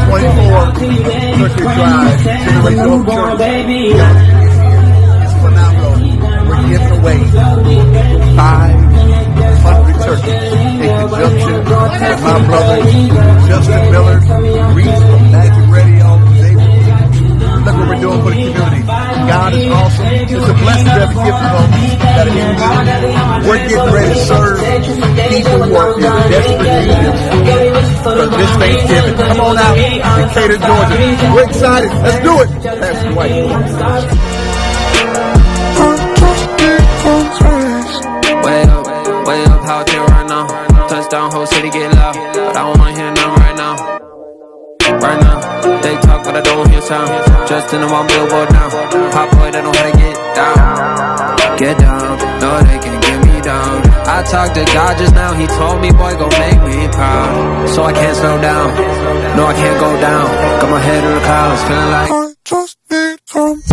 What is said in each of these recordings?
Turkey Drive, Generation Hope Church. It's phenomenal. We're giving away 500 turkeys in conjunction with my brothers, Justin Miller, Reese from Magic Radio. Look what we're doing for the community. God is awesome. It's a blessing to have a gift of hope that are in community. We're getting ready to serve people who are in desperate need for this Thanksgiving. Come on out to Decatur, Georgia. We're excited. Let's do it. Pastor White. Way up, how it right now. Touchdown, whole city get loud. But I don't wanna hear nothing right now. Right now, they talk, but I don't hear sound. Just in my billboard now. Pop boy, they know how to get down. Get down, no, they can't get me down. I talked to God just now, he told me, boy, go make me proud. So I can't slow down, no, I can't go down. Got my head in the clouds, feeling like I just need some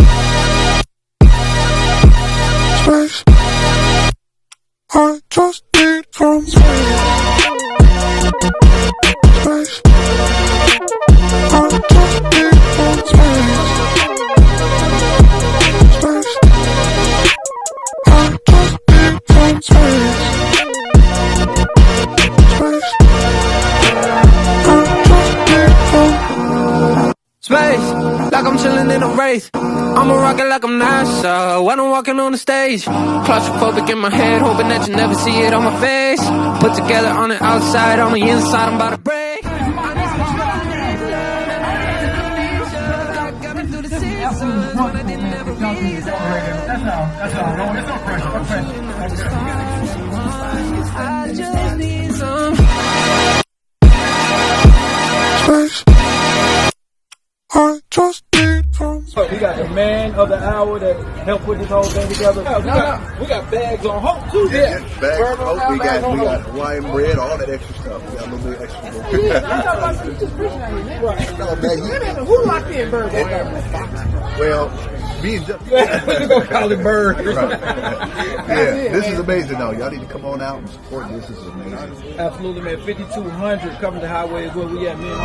space. I just need some space. Space, like I'm chilling in a race. I'm a rocket like I'm NASA when I'm walking on the stage. Claustrophobic in my head, hoping that you never see it on my face. Put together on the outside, on the inside, I'm about to break. I just need some space. I just need some. We got the man of the hour that helped put this whole thing together. We got bags on hope too. Yeah, bags on hope. We got Hawaiian bread, all that extra stuff. We got a little bit extra. No, man, who locked in Bird? Well, me and Justin. We're gonna call it Bird. Yeah, this is amazing though. Y'all need to come on out and support this. This is amazing. Absolutely, man. 5200 Covington Highway is where we at, man.